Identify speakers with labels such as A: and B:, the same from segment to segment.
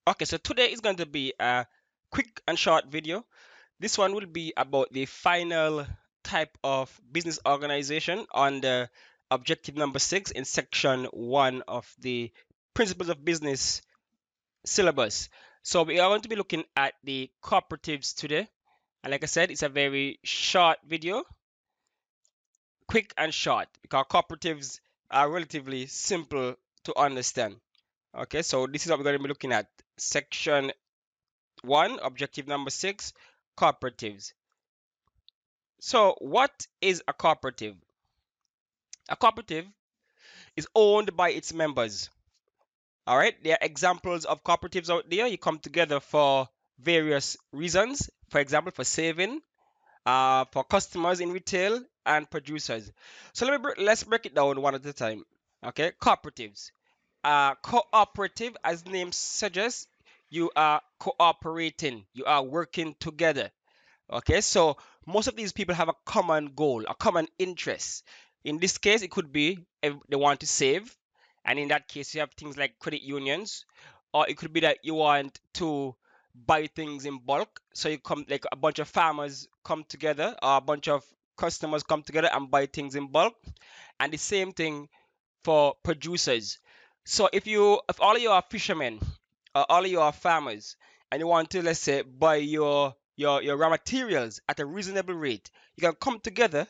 A: Okay, so today is going to be a quick and short video. This one will be about the final type of business organization on the objective number 6 in section 1 of the principles of business syllabus. So we are going to be looking at the cooperatives today. And like I said, it's a very short video, quick and short, because cooperatives are relatively simple to understand. Okay, so this is what we're going to be looking at. Section 1, objective number 6, cooperatives. So, what is a cooperative? A cooperative is owned by its members. All right, there are examples of cooperatives out there. You come together for various reasons. For example, for saving, for customers in retail, and producers. So let's break it down one at a time. Okay, cooperatives. Cooperative, as the name suggests, you are cooperating. You are working together. Okay, so most of these people have a common goal, a common interest. In this case, it could be they want to save, and in that case, you have things like credit unions, or it could be that you want to buy things in bulk. So you come like a bunch of farmers come together, or a bunch of customers come together and buy things in bulk. And the same thing for producers. So if all of you are fishermen, all of you are farmers, and you want to, let's say, buy your raw materials at a reasonable rate, you can come together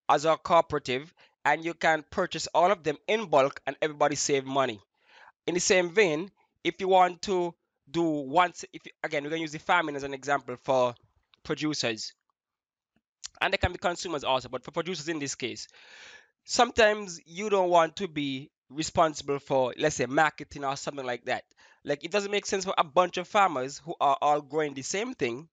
A: as a cooperative and you can purchase all of them in bulk and everybody save money. In the same vein, if you want to do once, if again, we're going to use the farming as an example for producers, and they can be consumers also, but for producers in this case, sometimes you don't want to be responsible for, let's say, marketing or something like that. Like, it doesn't make sense for a bunch of farmers who are all growing the same thing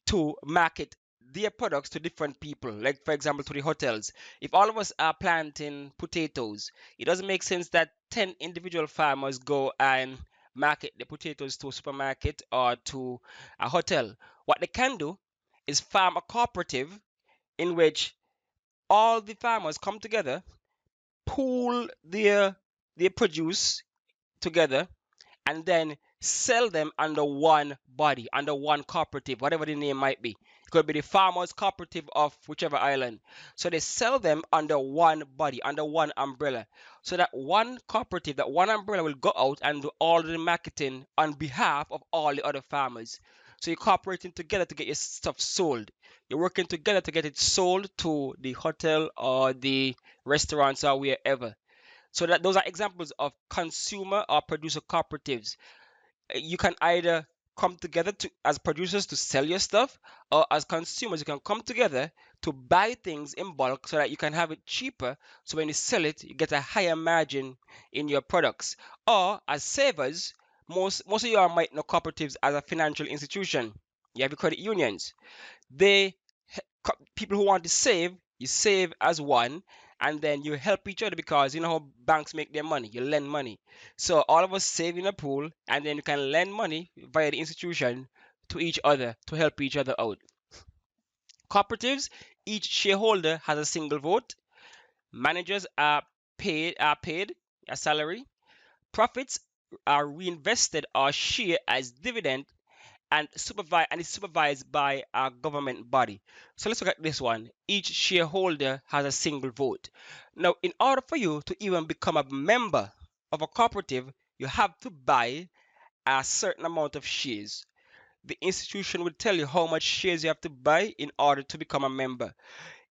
A: to market their products to different people, like for example to the hotels. If all of us are planting potatoes, it doesn't make sense that 10 individual farmers go and market the potatoes to a supermarket or to a hotel. What they can do is farm a cooperative in which all the farmers come together, pool their produce together, and then sell them under one body, under one cooperative, whatever the name might be. It could be the farmers cooperative of whichever island. So they sell them under one body, under one umbrella. So that one cooperative, that one umbrella will go out and do all the marketing on behalf of all the other farmers. So you're cooperating together to get your stuff sold. You're working together to get it sold to the hotel or the restaurants or wherever. So that those are examples of consumer or producer cooperatives. You can either come together to as producers to sell your stuff, or as consumers you can come together to buy things in bulk so that you can have it cheaper, so when you sell it you get a higher margin in your products. Or as savers, most of you all might know cooperatives as a financial institution. You have your credit unions. They People who want to save, you save as one, and then you help each other, because you know how banks make their money, you lend money. So all of us save in a pool, and then you can lend money via the institution to each other to help each other out. Cooperatives, each shareholder has a single vote. Managers are paid a salary. Profits are reinvested or shared as dividend, and is supervised by a government body. So let's look at this one. Each shareholder has a single vote. Now, in order for you to even become a member of a cooperative, you have to buy a certain amount of shares. The institution will tell you how much shares you have to buy in order to become a member.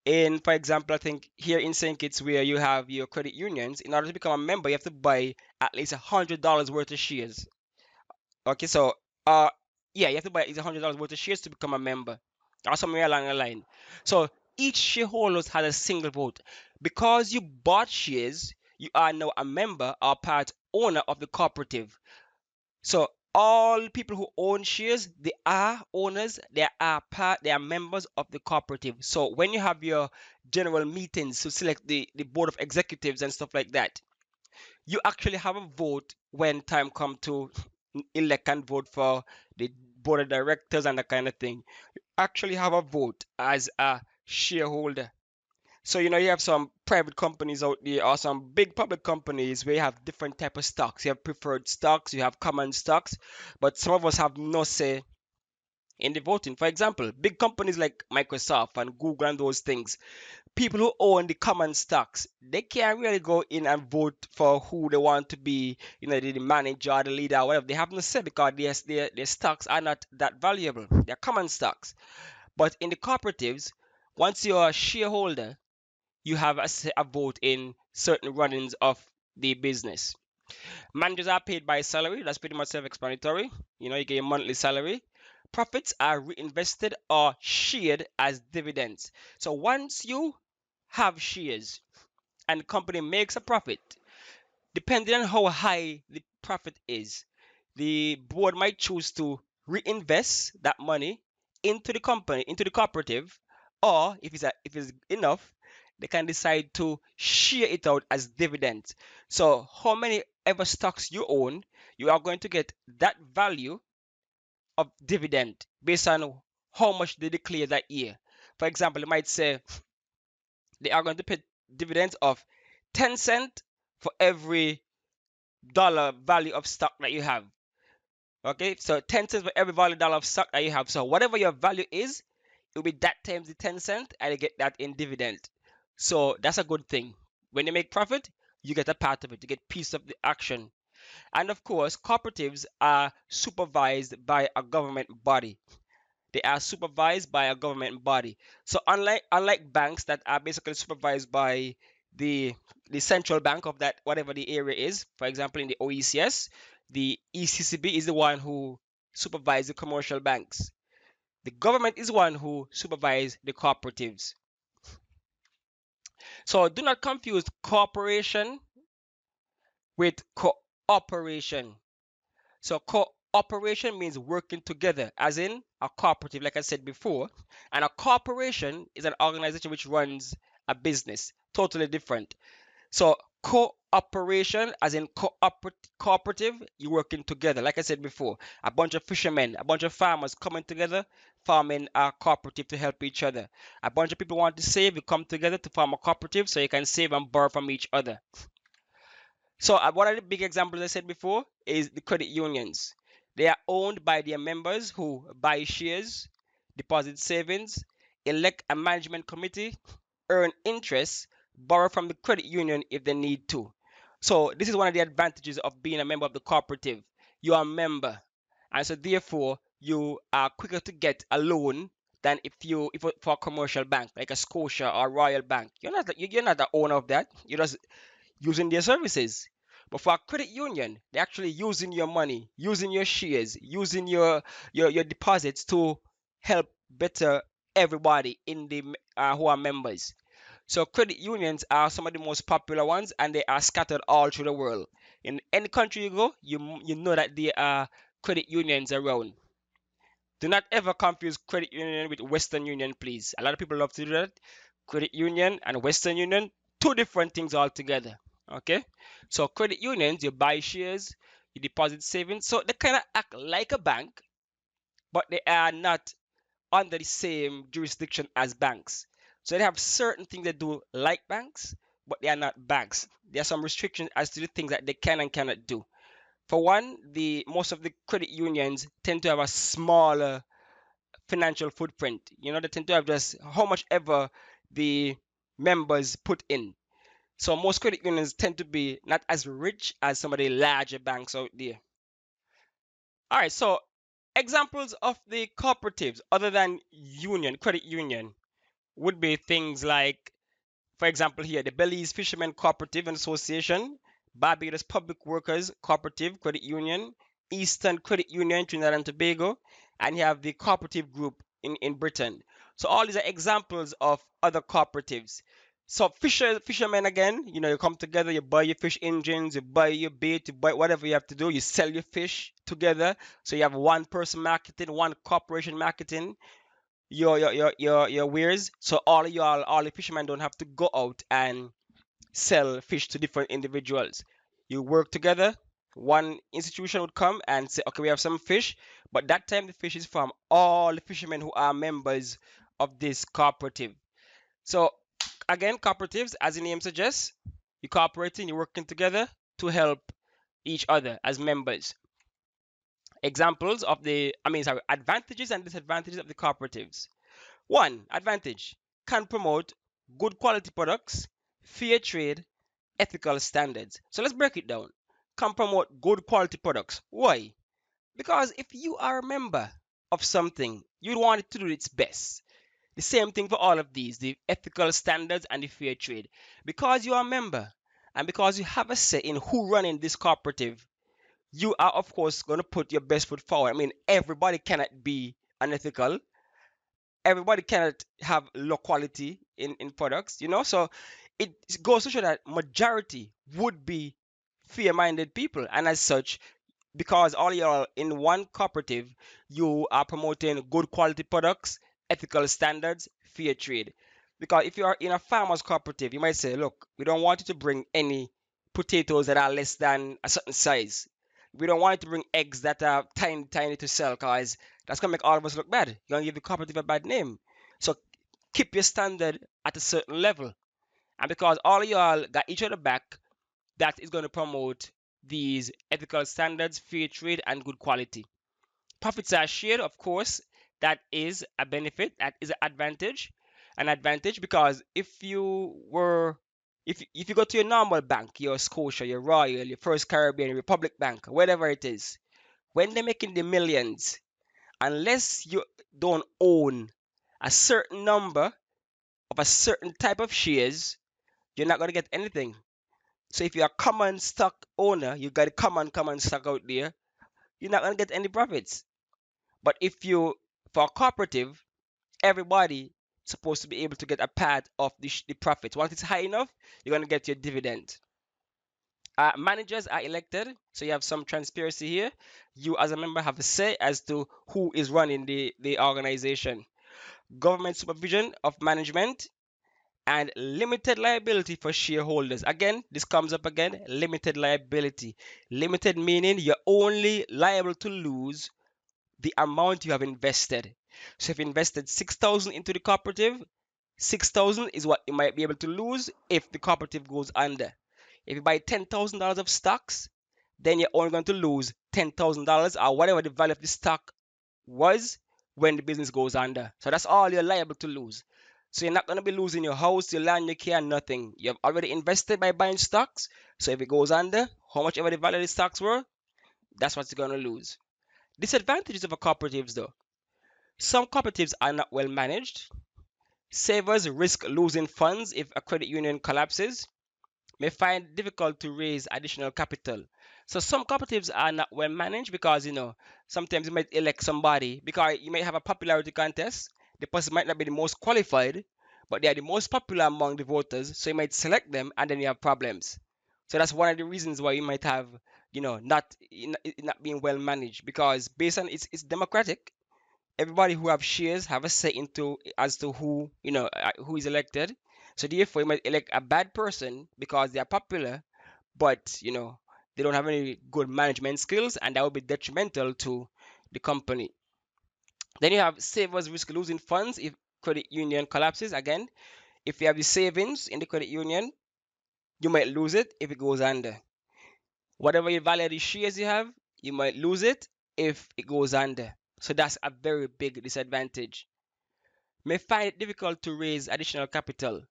A: In, for example, I think here in St. Kitts, where you have your credit unions, in order to become a member, you have to buy at least $100 worth of shares. Okay, so uh yeah, you have to buy at least $100 worth of shares to become a member, or somewhere along the line. So each shareholder has a single vote. Because you bought shares, you are now a member or part owner of the cooperative. So all people who own shares, they are owners, they are members of the cooperative. So when you have your general meetings to select the board of executives and stuff like that, you actually have a vote when time come to elect and vote for the board of directors and that kind of thing. You actually have a vote as a shareholder. So you have some private companies out there or some big public companies where you have different type of stocks. You have preferred stocks, you have common stocks, but some of us have no say in the voting. For example, big companies like Microsoft and Google and those things, people who own the common stocks, they can't really go in and vote for who they want to be, the manager, the leader, or whatever. They have no say because their stocks are not that valuable. They're common stocks. But in the cooperatives, once you're a shareholder, you have a vote in certain runnings of the business. Managers are paid by salary. That's pretty much self-explanatory. You get your monthly salary. Profits are reinvested or shared as dividends. So once you have shares and the company makes a profit, depending on how high the profit is, the board might choose to reinvest that money into the company, into the cooperative, or if it's enough, they can decide to share it out as dividends. So how many ever stocks you own, you are going to get that value of dividend based on how much they declare that year. For example, you might say they are going to pay dividends of 10 cent for every dollar value of stock that you have. Okay, so 10 cents for every value dollar of stock that you have. So whatever your value is, it will be that times the 10 cent and you get that in dividend. So that's a good thing. When you make profit, you get a part of it. You get piece of the action. And of course, cooperatives are supervised by a government body. They are supervised by a government body. So unlike banks that are basically supervised by the the central bank of that whatever the area is, for example in the OECS, the ECCB is the one who supervises the commercial banks. The government is one who supervises the cooperatives. So do not confuse cooperation with cooperation. So cooperation means working together, as in a cooperative, like I said before. And a corporation is an organization which runs a business, totally different. So cooperation, as in cooperative, you're working together. Like I said before, a bunch of fishermen, a bunch of farmers coming together, forming a cooperative to help each other. A bunch of people want to save, you come together to form a cooperative so you can save and borrow from each other. So one of the big examples I said before is the credit unions. They are owned by their members who buy shares, deposit savings, elect a management committee, earn interest, borrow from the credit union if they need to. So this is one of the advantages of being a member of the cooperative. You are a member, and so therefore you are quicker to get a loan than if for a commercial bank like a Scotia or Royal Bank. You're not the owner of that. You're just using their services. But for a credit union, they're actually using your money, using your shares, using your deposits to help better everybody in the who are members. So credit unions are some of the most popular ones, and they are scattered all through the world. In any country you go, you know that there are credit unions around. Do not ever confuse credit union with Western Union, please. A lot of people love to do that. Credit union and Western Union, two different things altogether. Okay? So credit unions, you buy shares, you deposit savings. So they kind of act like a bank, but they are not under the same jurisdiction as banks. So they have certain things they do like banks, but they are not banks. There are some restrictions as to the things that they can and cannot do. For one, the most of the credit unions tend to have a smaller financial footprint. They tend to have just how much ever the members put in. So most credit unions tend to be not as rich as some of the larger banks out there. All right, so examples of the cooperatives other than credit union would be things like, for example, here the Belize Fishermen Cooperative and Association, Barbados Public Workers Cooperative Credit Union, Eastern Credit Union, Trinidad and Tobago, and you have the cooperative group in Britain. So all these are examples of other cooperatives. So fishermen again, you come together, you buy your fish engines, you buy your bait, you buy whatever you have to do, you sell your fish together. So you have one person marketing, one corporation marketing your wares. So all the fishermen don't have to go out and sell fish to different individuals. You work together. One institution would come and say, okay, we have some fish, but that time the fish is from all the fishermen who are members of this cooperative. So Again, cooperatives, as the name suggests, you're cooperating, you're working together to help each other as members. Examples of advantages and disadvantages of the cooperatives. One, advantage, can promote good quality products, fair trade, ethical standards. So let's break it down. Can promote good quality products. Why? Because if you are a member of something, you'd want it to do its best. The same thing for all of these, the ethical standards and the fair trade. Because you are a member and because you have a say in who running this cooperative, you are of course going to put your best foot forward. I mean, everybody cannot be unethical. Everybody cannot have low quality in products, so it goes to show that majority would be fair-minded people, and as such, because all y'all in one cooperative, you are promoting good quality products, ethical standards, fair trade. Because if you are in a farmers cooperative, you might say, look, we don't want you to bring any potatoes that are less than a certain size. We don't want you to bring eggs that are tiny, tiny to sell, because that's gonna make all of us look bad. You're gonna give the cooperative a bad name. So keep your standard at a certain level. And because all of y'all got each other back, that is going to promote these ethical standards, fair trade, and good quality. Profits are shared, of course. That is a benefit. That is an advantage. An advantage because if you go to your normal bank, your Scotia, your Royal, your First Caribbean, your Republic Bank, whatever it is, when they're making the millions, unless you don't own a certain number of a certain type of shares, you're not going to get anything. So if you're a common stock owner, you got a common stock out there, you're not gonna get any profits. But for a cooperative, everybody supposed to be able to get a part of the profits. Once it's high enough, you're gonna get your dividend. Managers are elected, so you have some transparency here. You as a member have a say as to who is running the organization. Government supervision of management and limited liability for shareholders. Again, this comes up again, limited liability. Limited meaning you're only liable to lose the amount you have invested. So if you invested 6,000 into the cooperative, 6,000 is what you might be able to lose if the cooperative goes under. If you buy $10,000 of stocks, then you're only going to lose $10,000 or whatever the value of the stock was when the business goes under. So that's all you're liable to lose. So you're not going to be losing your house, your land, your car, nothing. You have already invested by buying stocks. So if it goes under, how much ever the value of the stocks were, that's what you're going to lose. Disadvantages of a cooperatives though. Some cooperatives are not well managed. Savers risk losing funds if a credit union collapses. May find it difficult to raise additional capital. So some cooperatives are not well managed because sometimes you might elect somebody because you might have a popularity contest. The person might not be the most qualified, but they are the most popular among the voters. So you might select them, and then you have problems. So that's one of the reasons why you might have not being well managed because based on it's democratic. Everybody who have shares have a say into as to who is elected. So therefore, you might elect a bad person because they are popular, but they don't have any good management skills, and that would be detrimental to the company. Then you have savers risk losing funds if credit union collapses. Again, if you have the savings in the credit union, you might lose it if it goes under. Whatever you value the shares you have, you might lose it if it goes under. So that's a very big disadvantage. May find it difficult to raise additional capital.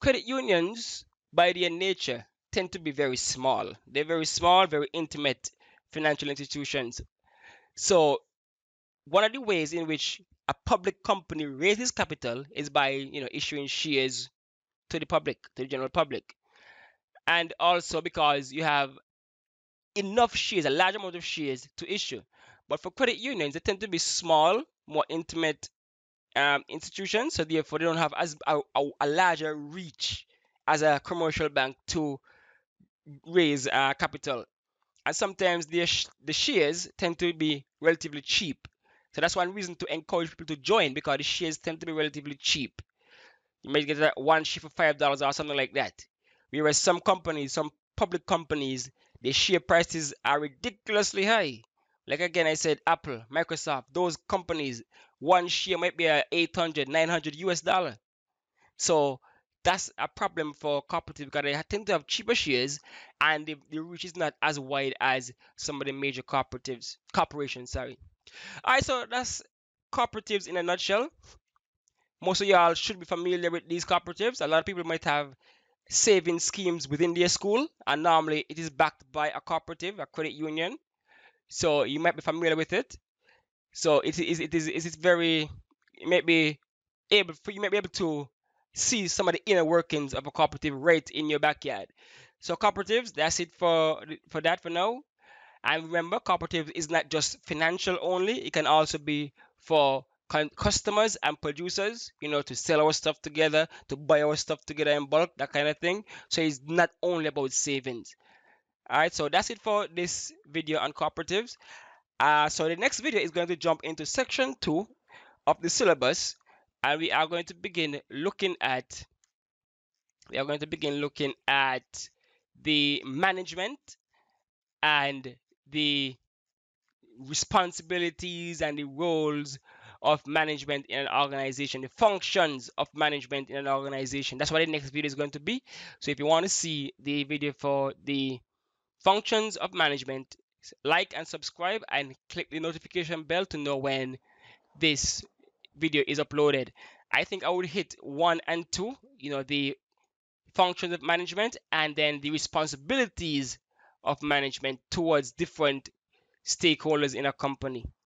A: Credit unions, by their nature, tend to be very small. They're very small, very intimate financial institutions. So one of the ways in which a public company raises capital is by issuing shares to the public, to the general public, and also because you have enough shares, a large amount of shares to issue. But for credit unions, they tend to be small, more intimate institutions, so therefore they don't have as a larger reach as a commercial bank to raise capital. And sometimes the shares tend to be relatively cheap. So that's one reason to encourage people to join because the shares tend to be relatively cheap. You might get that one share for $5 or something like that. Whereas some companies, some public companies, their share prices are ridiculously high. Like again, I said Apple, Microsoft, those companies, one share might be 800, 900 US dollar. So That's a problem for cooperative because they tend to have cheaper shares and the reach is not as wide as some of the major corporations. Sorry. All right, so that's cooperatives in a nutshell. Most of y'all should be familiar with these cooperatives. A lot of people might have saving schemes within their school, and normally it is backed by a cooperative, a credit union. So you might be familiar with it. So it is very, it might be you might be able to see some of the inner workings of a cooperative right in your backyard. So cooperatives, that's it for that for now. And remember, cooperative is not just financial only; it can also be for customers and producers. To sell our stuff together, to buy our stuff together in bulk, that kind of thing. So it's not only about savings. All right, so that's it for this video on cooperatives. So the next video is going to jump into section 2 of the syllabus, and we are going to begin looking at the management and the responsibilities and the roles of management in an organization, the functions of management in an organization. That's what the next video is going to be. So if you want to see the video for the functions of management, like and subscribe and click the notification bell to know when this video is uploaded. I think I would hit 1 and 2, the functions of management and then the responsibilities of management towards different stakeholders in a company.